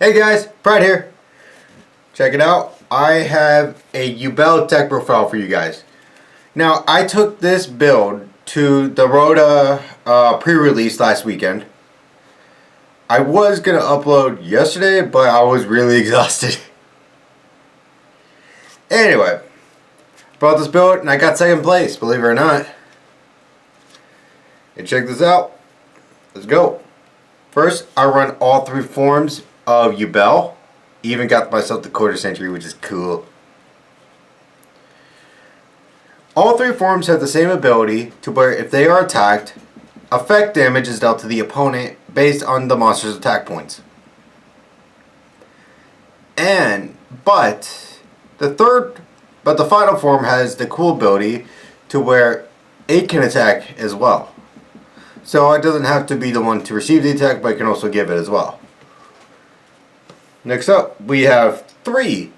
Hey guys, Brad here. Check it out. I have a Yubel tech profile for you guys. Now, I took this build to the ROTA pre-release last weekend. I was going to upload yesterday, but I was really exhausted. Anyway, brought this build and I got second place, believe it or not. And check this out. Let's go. First, I run all three forms of Yubel. Even got myself the quarter century, which is cool. All three forms have the same ability to where if they are attacked, effect damage is dealt to the opponent based on the monster's attack points. But the final form has the cool ability to where it can attack as well. So it doesn't have to be the one to receive the attack, but it can also give it as well. Next up, we have 3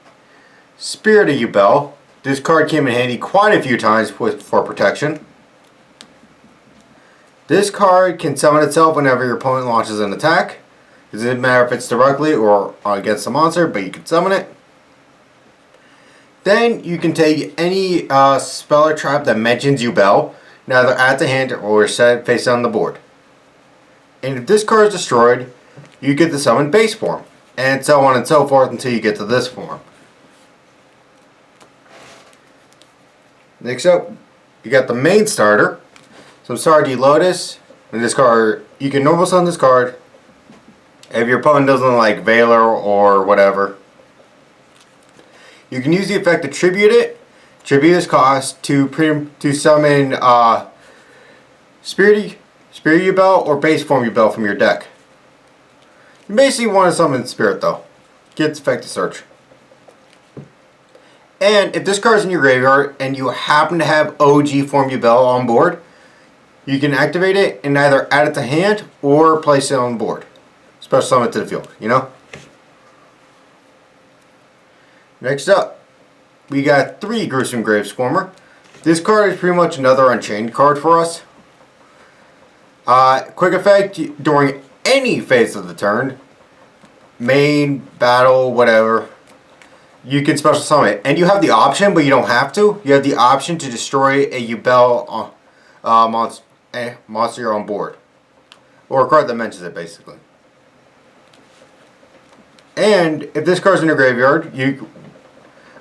Spirit of Yubel. This card came in handy quite a few times for protection. This card can summon itself whenever your opponent launches an attack. It doesn't matter if it's directly or against a monster, but you can summon it. Then you can take any spell or trap that mentions Yubel, either at the hand or set face on the board. And if this card is destroyed, you get the summon base form. And so on and so forth until you get to this form. Next up, you got the main starter. Some Sardi Lotus. And this card, you can normal summon this card if your opponent doesn't like Valor or whatever. You can use the effect to tribute it. Tribute its cost to summon Spirit Yubel or base form Yubel from your deck. You basically want to summon Spirit though. Get its effect to search. And if this card is in your graveyard and you happen to have OG form Yubel on board, you can activate it and either add it to hand or place it on board. Special summon it to the field, you know? Next up, we got 3 Gruesome Gravescormer. This card is pretty much another Unchained card for us. Quick effect during any phase of the turn, main, battle, whatever, you can special summon it. And you have the option, but you don't have to. You have the option to destroy a Yubel monster you're on board. Or a card that mentions it, basically. And if this card's in your graveyard, you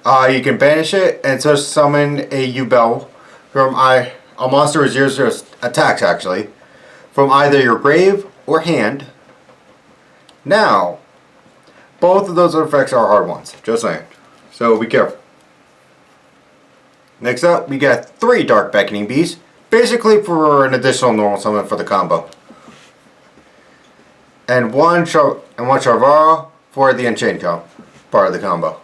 can banish it and so summon a Yubel from a monster with 0/0 attacks, actually, from either your grave or hand. Now, both of those effects are hard ones, just saying. So be careful. Next up, we got 3 Dark Beckoning Beasts, basically for an additional normal summon for the combo. And one Sharvara for the Unchained part of the combo.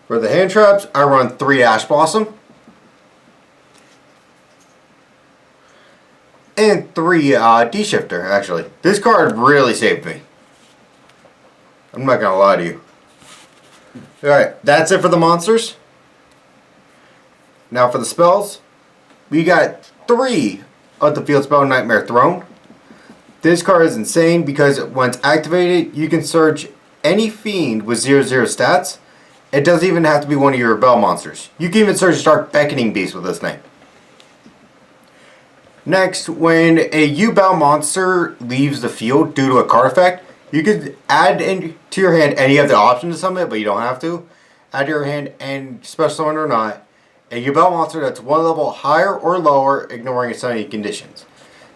For the hand traps, I run 3 Ash Blossom. And 3 D-Shifter, actually. This card really saved me. I'm not going to lie to you. Alright, that's it for the monsters. Now for the spells. We got 3 of the field spell Nightmare Throne. This card is insane because once activated, you can search any fiend with 0/0 stats. It doesn't even have to be one of your Rebel monsters. You can even search Dark Beckoning Beast with this name. Next, when a Yubel monster leaves the field due to a card effect, you can add into your hand, and you have the option to summon it, but you don't have to. Add to your hand, and special summon or not, a Yubel monster that's 1 level higher or lower, ignoring its summoning conditions.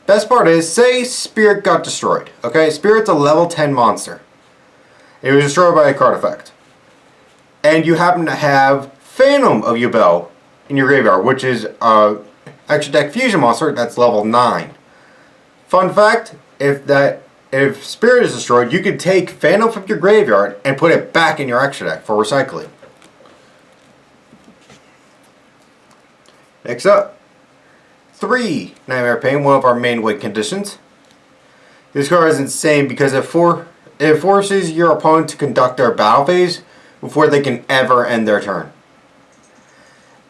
Best part is, say Spirit got destroyed. Okay, Spirit's a level 10 monster. It was destroyed by a card effect. And you happen to have Phantom of Yubel in your graveyard, which is extra deck fusion monster that's level 9. Fun fact, if Spirit is destroyed, you can take Phantom from your graveyard and put it back in your extra deck for recycling. Next up, 3 Nightmare Pain, one of our main win conditions. This card is insane because it forces your opponent to conduct their battle phase before they can ever end their turn.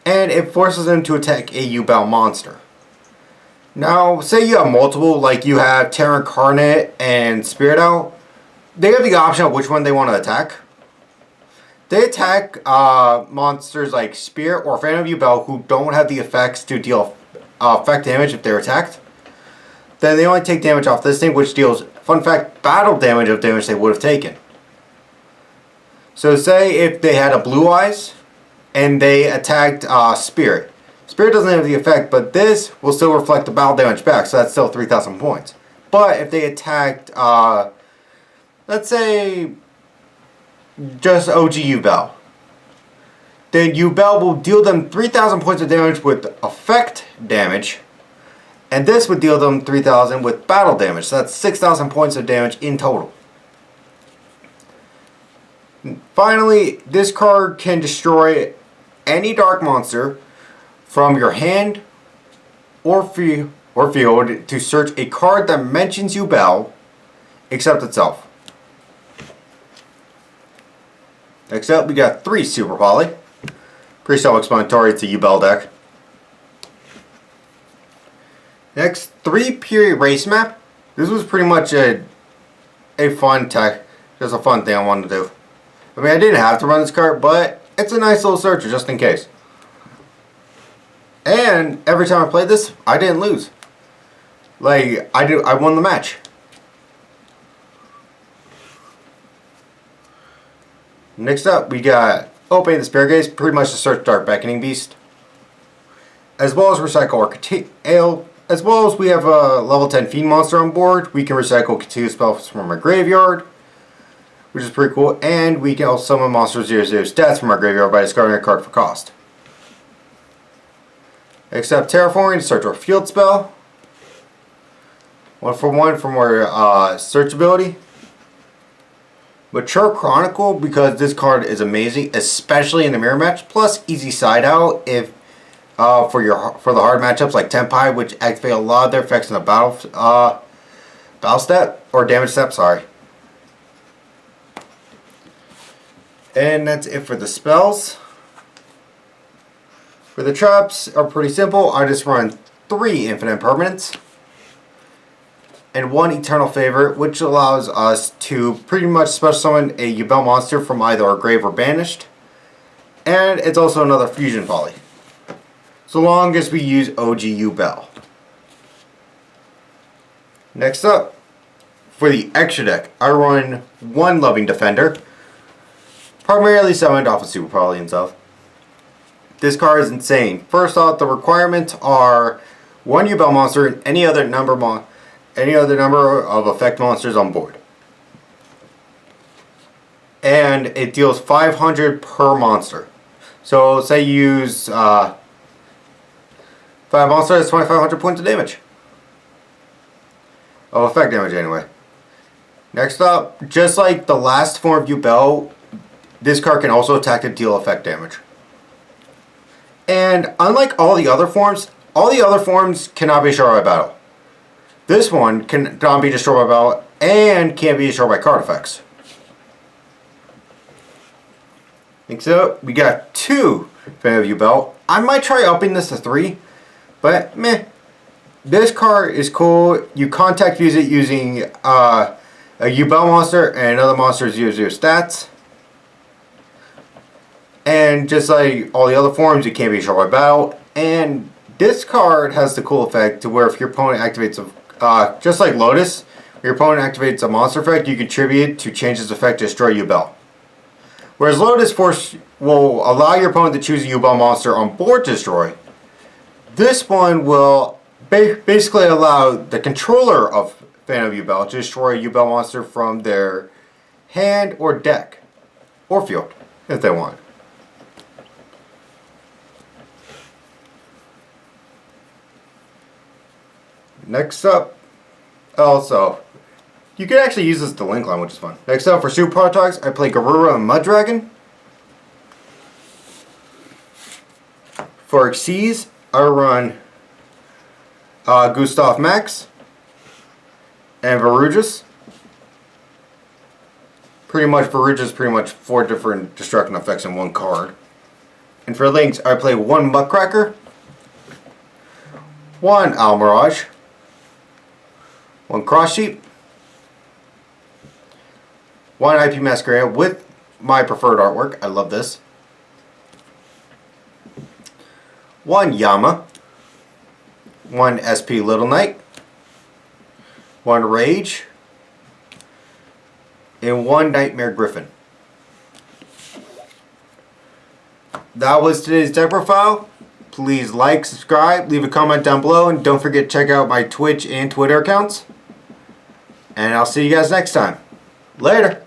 And it forces them to attack a Yubel monster. Now, say you have multiple, like you have Terra Incarnate and Spirit Owl. They have the option of which one they want to attack. They attack monsters like Spirit or Phantom Yubel who don't have the effects to deal effect damage if they're attacked. Then they only take damage off this thing, which deals, fun fact, battle damage of damage they would have taken. So say if they had a Blue Eyes and they attacked Spirit. Spirit doesn't have the effect, but this will still reflect the battle damage back, so that's still 3,000 points. But if they attacked, let's say, just OG Yubel, then Yubel will deal them 3,000 points of damage with effect damage, and this would deal them 3,000 with battle damage, so that's 6,000 points of damage in total. Finally, this card can destroy any dark monster from your hand or field to search a card that mentions Yubel except itself. Next up, we got 3 Super Poly. Pretty self-explanatory, it's a Yubel deck. Next, 3 Pure Erase Map. This was pretty much a fun tech, just a fun thing I wanted to do. I mean, I didn't have to run this card, but it's a nice little searcher just in case. And every time I played this, I didn't lose. Like, I won the match. Next up, we got Obey the Spirit Gaze, pretty much a search Dark Beckoning Beast. As well as recycle our as well as we have a level 10 Fiend monster on board. We can recycle continuous spells from our graveyard, which is pretty cool. And we can also summon monster 0/0 stats from our graveyard by discarding a card for cost. Except Terraforming to search our field spell. 1 for 1 from our search ability. Mature Chronicle, because this card is amazing, especially in the mirror match. Plus easy side out if for the hard matchups like Tempai, which activate a lot of their effects in the battle step or damage step. Sorry. And that's it for the spells. For the traps are pretty simple. I just run 3 infinite permanents and 1 eternal favor, which allows us to pretty much special summon a Yubel monster from either our grave or banished. And it's also another fusion poly, so long as we use OG Yubel. Next up, for the extra deck, I run 1 Loving Defender, primarily summoned off of Super Poly himself. This card is insane. First off, the requirements are 1 Yubel monster and any other number of effect monsters on board. And it deals 500 per monster. So say you use 5 monsters, that's 2,500 points of damage. Of effect damage anyway. Next up, just like the last form of Yubel, this card can also attack to deal effect damage. And unlike all the other forms cannot be destroyed by battle. This one cannot be destroyed by battle and can't be destroyed by card effects. Next up, we got 2 Phantom Yubel. I might try upping this to 3, but meh. This card is cool. You contact fuse it using a Yubel monster and another monster 0/0 stats. And just like all the other forms, it can't be destroyed by battle. And this card has the cool effect to where if your opponent activates just like Lotus, if your opponent activates a monster effect, you contribute to change its effect to destroy Yubel. Whereas Lotus Force will allow your opponent to choose a Yubel monster on board to destroy. This one will basically allow the controller of Phantom Yubel to destroy a Yubel monster from their hand or deck or field if they want. Next up, also, you can actually use this as the link line, which is fun. Next up, for Super Prototypes, I play Garura and Mud Dragon. For Xyz, I run Gustav Max and Verugus. Verugus pretty much 4 different destruction effects in 1 card. And for Links, I play 1 Muckracker, 1 Owl Mirage, 1 Cross Sheep, 1 IP Masquerade with my preferred artwork. I love this. 1 Yama, 1 SP Little Knight, 1 Rage, and 1 Nightmare Griffin. That was today's deck profile. Please like, subscribe, leave a comment down below, and don't forget to check out my Twitch and Twitter accounts. And I'll see you guys next time. Later.